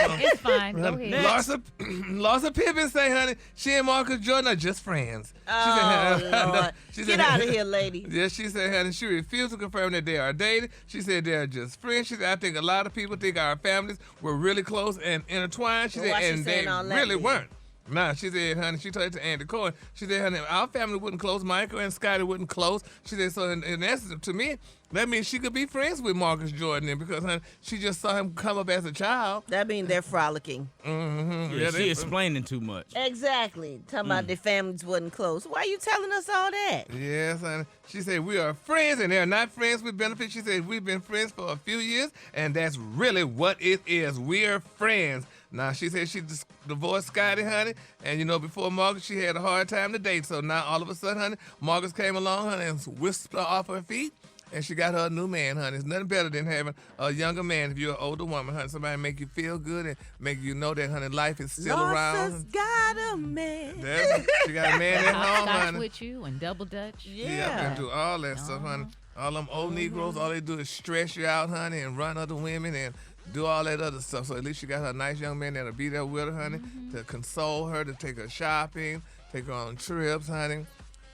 Okay, It's fine. Go ahead. Larsa Pippen say, honey, she and Marcus Jordan are just friends. Oh, she Lord. she Get out of here, lady. Yeah, she said, honey, she refused to confirm that they are dating. She said they are just friends. She said, I think a lot of people think our families were really close and intertwined. She Well, said, why she and they saying all that really then? weren't. Nah, she said, honey, she told it to Andy Cohen. She said, honey, our family wasn't close. Michael and Scotty wasn't close. She said, so in essence, to me, that means she could be friends with Marcus Jordan then because, honey, she just saw him come up as a child. That means they're frolicking. Mm-hmm. Yeah, she explaining too much. Exactly. Talking about their families wasn't close. Why are you telling us all that? Yes, honey. She said, we are friends, and they're not friends with benefits. She said, we've been friends for a few years, and that's really what it is. We are friends. Now, she said she just divorced Scotty, honey, and, before Margaret, she had a hard time to date. So now, all of a sudden, honey, Margaret came along, honey, and whisked her off her feet, and she got her a new man, honey. It's nothing better than having a younger man if you're an older woman, honey. Somebody make you feel good and make you know that, honey, life is still Larsa's around. got a man. She got a man at home, Scotch honey. with you and double dutch. Yeah, and do all that stuff, honey. All them old Negroes, all they do is stress you out, honey, and run other women and do all that other stuff. So at least she got her nice young man that'll be there with her, honey, to console her, to take her shopping, take her on trips, honey.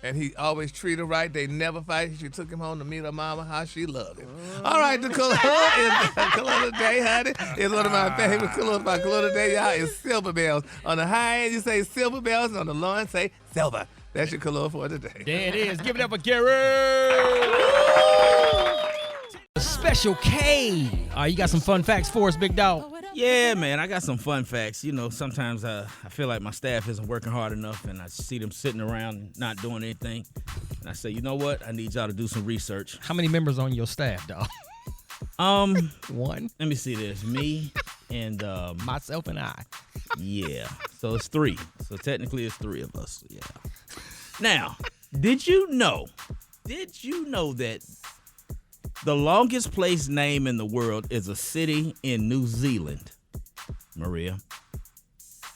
And he always treat her right. They never fight. She took him home to meet her mama, how she loved him. All right, the color of the day, honey, is one of my favorite colors. My color of the day, y'all, is silver bells. On the high end, you say silver bells, and on the low end, say silver. That's your color for today. There it is. Give it up for Gary. Special K. You got some fun facts for us, big dog? Yeah, man, I got some fun facts. Sometimes I feel like my staff isn't working hard enough, and I see them sitting around not doing anything. And I say, you know what? I need y'all to do some research. How many members on your staff, dog? One. Let me see this. Me and myself and I. Yeah. So it's 3. So technically it's 3 of us. Yeah. Now, did you know that the longest place name in the world is a city in New Zealand, Maria?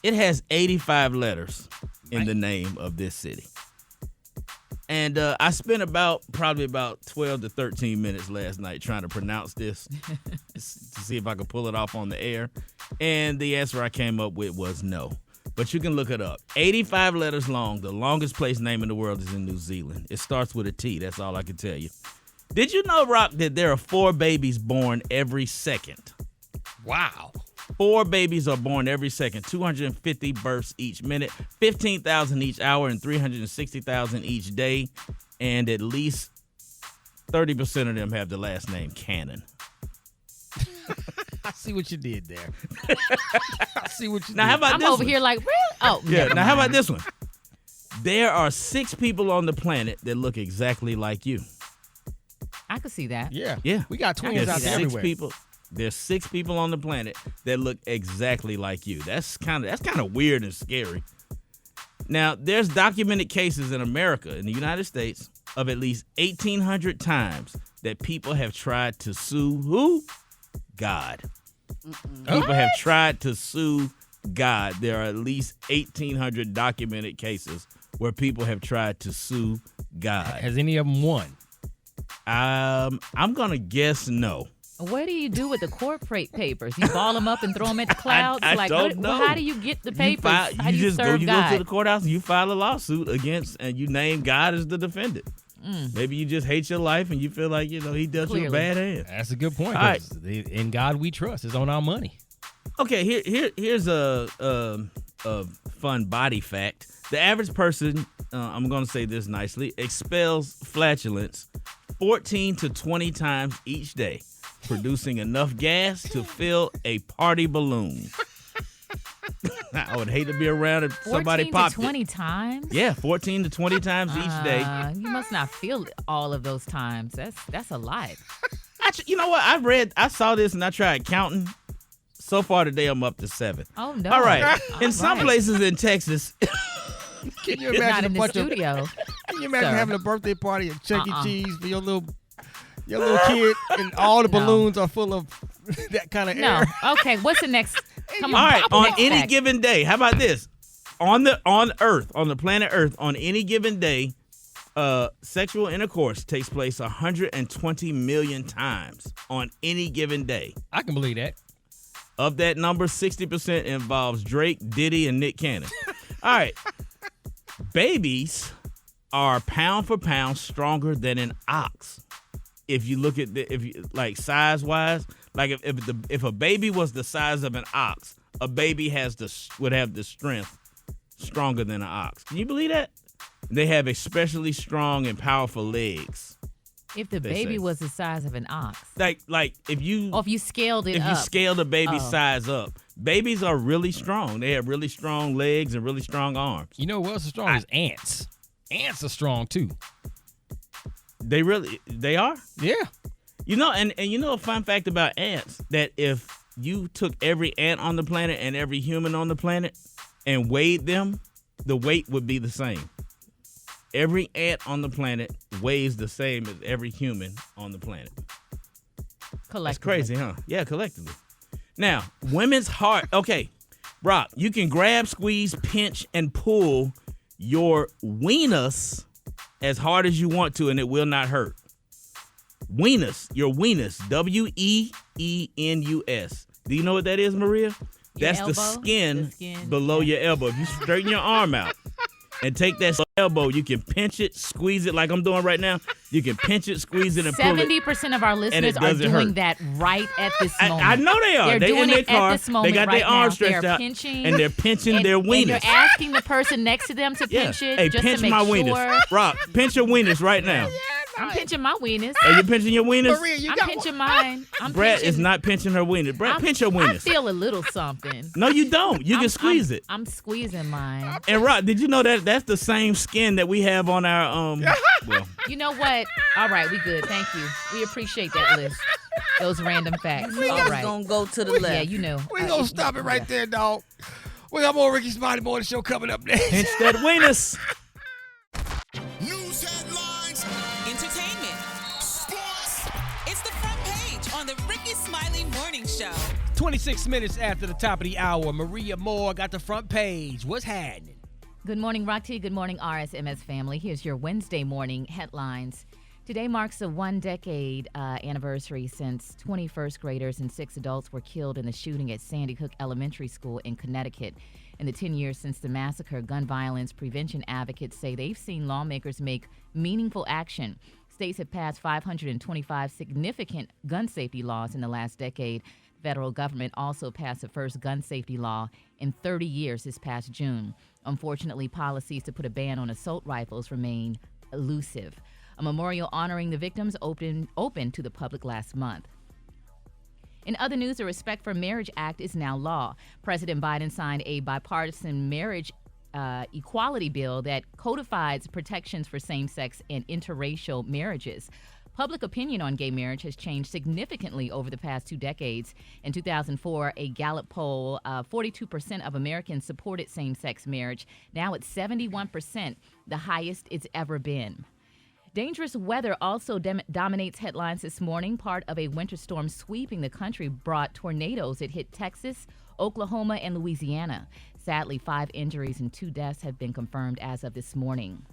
It has 85 letters in the name of this city. And I spent probably about 12 to 13 minutes last night trying to pronounce this to see if I could pull it off on the air. And the answer I came up with was no. But you can look it up. 85 letters long. The longest place name in the world is in New Zealand. It starts with a T. That's all I can tell you. Did you know, Rock, that there are 4 babies born every second? Wow. 4 babies are born every second. 250 births each minute, 15,000 each hour, and 360,000 each day. And at least 30% of them have the last name Cannon. I see what you did there. I see what you did. Now, how about I'm this over one? here like, really? Oh, Yeah, now how about this one? There are 6 people on the planet that look exactly like you. I could see that. Yeah. Yeah. We got twins out there everywhere. There's 6 people on the planet that look exactly like you. That's kind of weird and scary. Now, there's documented cases in America, in the United States, of at least 1,800 times that people have tried to sue who? God. People have tried to sue God. There are at least 1,800 documented cases where people have tried to sue God. Has any of them won? I'm going to guess no. What do you do with the court papers? You ball them up and throw them at the clouds? I don't know. How do you get the papers? How do you serve go God? to the courthouse and you file a lawsuit against, and you name God as the defendant. Maybe you just hate your life and you feel like, he dealt you a bad hand. That's a good point. All right. In God we trust. It's on our money. Okay, here's a fun body fact. The average person, I'm going to say this nicely, expels flatulence 14 to 20 times each day, producing enough gas to fill a party balloon. I would hate to be around if somebody popped 14 to 20 times? Yeah, 14 to 20 times each day. You must not feel all of those times. That's a lot. You know what? I saw this and I tried counting. So far today, I'm up to 7. Oh, no. All right. In some places in Texas. Can you imagine not in the studio? Can you imagine having a birthday party at Chuck E. Cheese for your little kid, and all the balloons are full of that kind of air? No. Okay, what's the next? Come on. All right, on any fact. given day, how about this? On the planet Earth, on any given day, sexual intercourse takes place 120 million times on any given day. I can believe that. Of that number, 60% involves Drake, Diddy, and Nick Cannon. All right. Babies are pound for pound stronger than an ox. If you look at size wise, like if a baby was the size of an ox, a baby would have the strength stronger than an ox. Can you believe that? They have especially strong and powerful legs. If the baby was the size of an ox. Like if you scaled it up. If you scale the baby's size up. Babies are really strong. They have really strong legs and really strong arms. You know what else is strong is ants. Ants are strong too. They are? Yeah. And you know a fun fact about ants, that if you took every ant on the planet and every human on the planet and weighed them, the weight would be the same. Every ant on the planet weighs the same as every human on the planet. Collectively. That's crazy, huh? Yeah, collectively. Now, women's heart. Okay, Rock, you can grab, squeeze, pinch, and pull your weenus as hard as you want to, and it will not hurt. Weenus, your weenus, W-E-E-N-U-S. Do you know what that is, Maria? That's the skin below your elbow. If you straighten your arm out and take that elbow, you can pinch it, squeeze it like I'm doing right now. You can pinch it, squeeze it, and pull it. 70% of our listeners are doing that right at this moment. I know they are. They're in their car. At this moment they got right their arms now. stretched out, and they're pinching their wieners. And you're asking the person next to them to pinch it. Hey, just pinch to make my sure. wieners. Rock, pinch your wieners right now. I'm pinching my wieners. Are you pinching your wieners? Maria, I'm pinching mine. Brad is not pinching her wieners. Brad, pinch your wieners. I feel a little something. No, you don't. You can squeeze it. I'm squeezing mine. And Rock, did you know that that's the same skin that we have on our well. You know what? All right, we good. Thank you. We appreciate that list. Those random facts. We All right. gonna go to the left. Yeah, you know. We're going to stop it right there, dog. We got more Rickey Smiley Morning Show coming up next. Pinch that wieners. News headlines. Entertainment. Sports. It's the front page on the Rickey Smiley Morning Show. 26 minutes after the top of the hour, Maria Moore got the front page. What's happening? Good morning, Rocky. Good morning, RSMS family. Here's your Wednesday morning headlines. Today marks the one-decade anniversary since 20 first graders and 6 adults were killed in the shooting at Sandy Hook Elementary School in Connecticut. In the 10 years since the massacre, gun violence prevention advocates say they've seen lawmakers make meaningful action. States have passed 525 significant gun safety laws in the last decade. The federal government also passed the first gun safety law in 30 years this past June. Unfortunately, policies to put a ban on assault rifles remain elusive. A memorial honoring the victims opened to the public last month. In other news, the Respect for Marriage Act is now law. President Biden signed a bipartisan marriage equality bill that codifies protections for same-sex and interracial marriages. Public opinion on gay marriage has changed significantly over the past 2 decades. In 2004, a Gallup poll, 42% of Americans supported same-sex marriage. Now it's 71%, the highest it's ever been. Dangerous weather also dominates headlines this morning. Part of a winter storm sweeping the country brought tornadoes that hit Texas, Oklahoma, and Louisiana. Sadly, 5 injuries and 2 deaths have been confirmed as of this morning.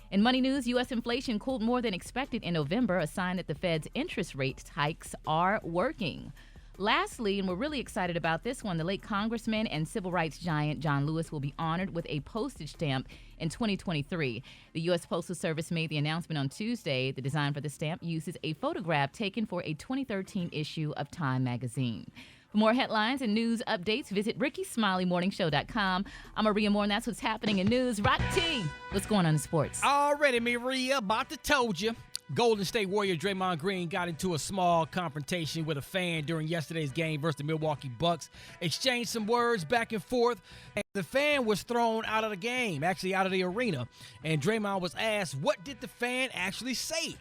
In money news, U.S. inflation cooled more than expected in November, a sign that the Fed's interest rate hikes are working. Lastly, and we're really excited about this one, the late Congressman and civil rights giant John Lewis will be honored with a postage stamp in 2023. The U.S. Postal Service made the announcement on Tuesday. The design for the stamp uses a photograph taken for a 2013 issue of Time magazine. For more headlines and news updates, visit RickeySmileyMorningShow.com. I'm Maria Moore, and that's what's happening in news. Rock T, what's going on in sports? Already, Maria, about to told you. Golden State Warrior Draymond Green got into a small confrontation with a fan during yesterday's game versus the Milwaukee Bucks. Exchanged some words back and forth, and the fan was thrown out of the game, actually out of the arena. And Draymond was asked, what did the fan actually say?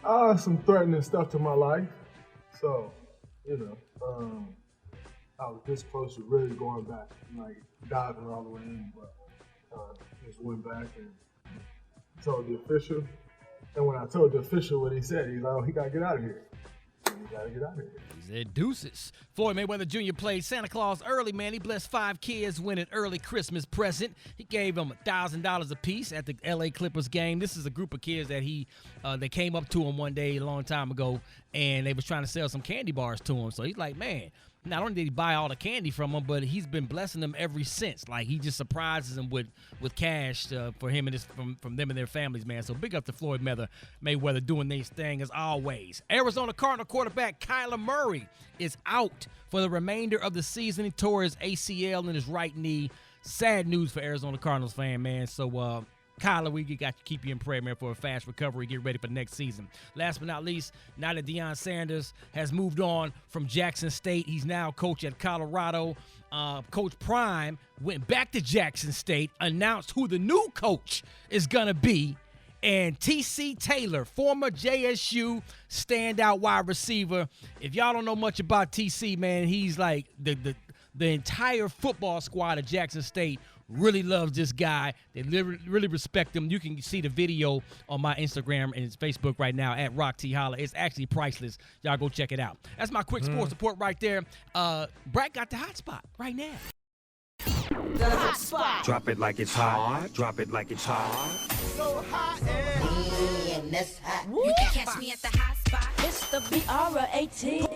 Some threatening stuff to my life. So, I was this close to really going back, like diving all the way in, but just went back and told the official. And when I told the official what he said, he's like, oh, he got to get out of here. He got to get out of here. He said deuces. Floyd Mayweather Jr. played Santa Claus early, man. He blessed 5 kids with an early Christmas present. He gave them $1,000 apiece at the L.A. Clippers game. This is a group of kids that they came up to him one day a long time ago, and they was trying to sell some candy bars to him. So he's like, man, not only did he buy all the candy from them, but he's been blessing them ever since. Like, he just surprises them with cash for him and from them and their families, man. So big up to Floyd Mayweather doing his thing as always. Arizona Cardinal quarterback Kyler Murray is out for the remainder of the season. He tore his ACL in his right knee. Sad news for Arizona Cardinals fan, man. So, Kyler, we got to keep you in prayer, man, for a fast recovery. Get ready for next season. Last but not least, now that Deion Sanders has moved on from Jackson State, he's now coach at Colorado. Coach Prime went back to Jackson State, announced who the new coach is going to be, and T.C. Taylor, former JSU standout wide receiver. If y'all don't know much about T.C., man, he's like the entire football squad of Jackson State really loves this guy. They really respect him. You can see the video on my Instagram and Facebook right now at Rock T Holla. It's actually priceless. Y'all go check it out. That's my quick sports report right there. Brad got the hot spot right now. The hot spot. Drop it like it's hot. Drop it like it's hot. So hot and that's hot. You can catch me at the hot spot. It's the BRAT.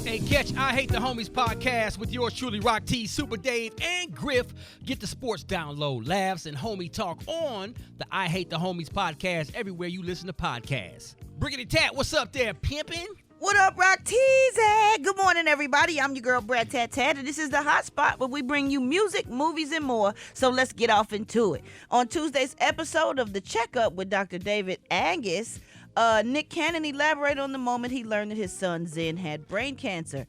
Hey, catch I Hate the Homies podcast with yours truly, Rock T, Super Dave, and Griff. Get the sports download, laughs, and homie talk on the I Hate the Homies podcast everywhere you listen to podcasts. Brickety Tat, what's up there, pimpin'? What up, Rock Teasy? Good morning, everybody. I'm your girl, Brad Tat Tat, and this is the hot spot where we bring you music, movies, and more. So let's get off into it. On Tuesday's episode of The Checkup with Dr. David Angus, Nick Cannon elaborated on the moment he learned that his son Zen had brain cancer.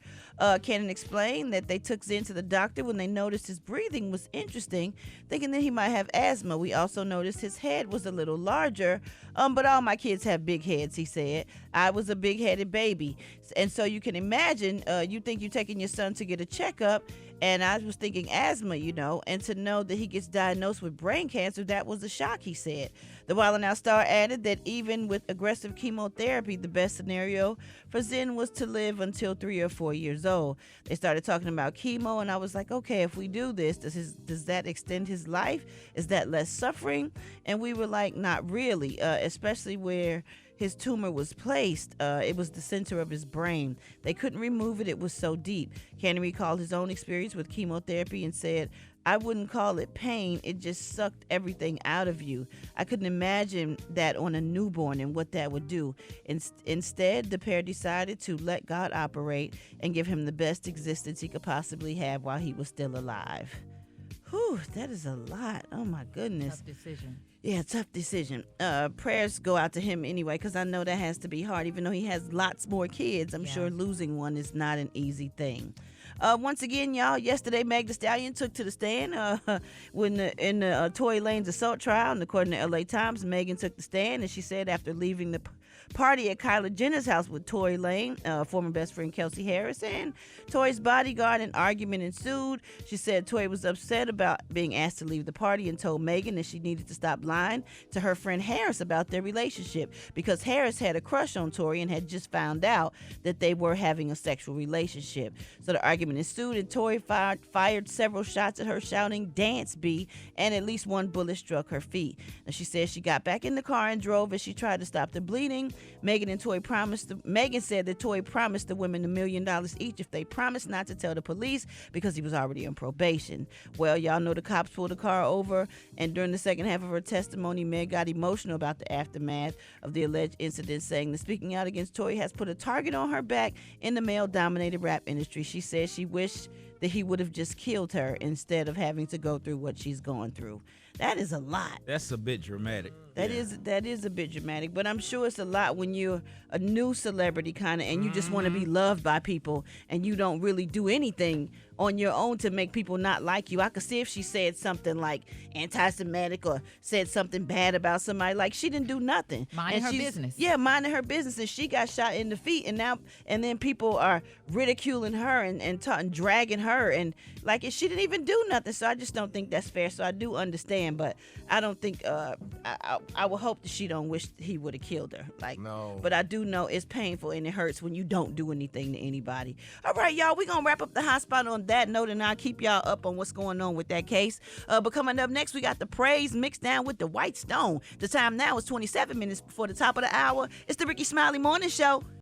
Cannon explained that they took Zen to the doctor when they noticed his breathing was interesting, thinking that he might have asthma. We also noticed his head was a little larger, but all my kids have big heads, he said. I was a big-headed baby. And so you can imagine, you think you're taking your son to get a checkup, and I was thinking asthma, and to know that he gets diagnosed with brain cancer, that was a shock, he said. The Wild 'N Out star added that even with aggressive chemotherapy, the best scenario for Zen was to live until 3 or 4 years old. They started talking about chemo, and I was like, okay, if we do this, does that extend his life? Is that less suffering? And we were like, not really, especially where his tumor was placed. It was the center of his brain. They couldn't remove it. It was so deep. Cannon recalled his own experience with chemotherapy and said, I wouldn't call it pain. It just sucked everything out of you. I couldn't imagine that on a newborn and what that would do. Instead, the pair decided to let God operate and give him the best existence he could possibly have while he was still alive. Whew, that is a lot. Oh, my goodness. Tough decision. Yeah, tough decision. Prayers go out to him anyway, because I know that has to be hard. Even though he has lots more kids, I'm sure losing one is not an easy thing. Once again, y'all, yesterday Meg Thee Stallion took to the stand in the Tory Lanez assault trial. And according to LA Times, Megan took the stand, and she said after leaving the party at Kylie Jenner's house with Tory Lanez, former best friend Kelsey Harris, and Tory's bodyguard, an argument ensued. She said Tory was upset about being asked to leave the party and told Megan that she needed to stop lying to her friend Harris about their relationship, because Harris had a crush on Tory and had just found out that they were having a sexual relationship. So the argument ensued, and Tory fired several shots at her, shouting, "Dance, B," and at least one bullet struck her feet. And she said she got back in the car and drove as she tried to stop the bleeding. Megan said that Tory promised the women $1 million each if they promised not to tell the police, because he was already on probation. Well, y'all know the cops pulled the car over, and during the second half of her testimony, Meg got emotional about the aftermath of the alleged incident, saying that speaking out against Tory has put a target on her back in the male-dominated rap industry. She said she wished that he would have just killed her instead of having to go through what she's going through. That is a lot. That's a bit dramatic. That is a bit dramatic, but I'm sure it's a lot when you're a new celebrity kind of, and you just want to be loved by people, and you don't really do anything on your own to make people not like you. I could see if she said something like anti-Semitic or said something bad about somebody, like she didn't do nothing. Minding her business. Yeah, minding her business, and she got shot in the feet, and then people are ridiculing her and dragging her, and like she didn't even do nothing. So I just don't think that's fair. So I do understand, but I don't think I would hope that she don't wish he would have killed her. No. But I do know it's painful and it hurts when you don't do anything to anybody. All right, y'all, we're going to wrap up the hot spot on that note, and I'll keep y'all up on what's going on with that case. But coming up next, we got the praise mixed down with the White Stone. The time now is 27 minutes before the top of the hour. It's the Rickey Smiley Morning Show.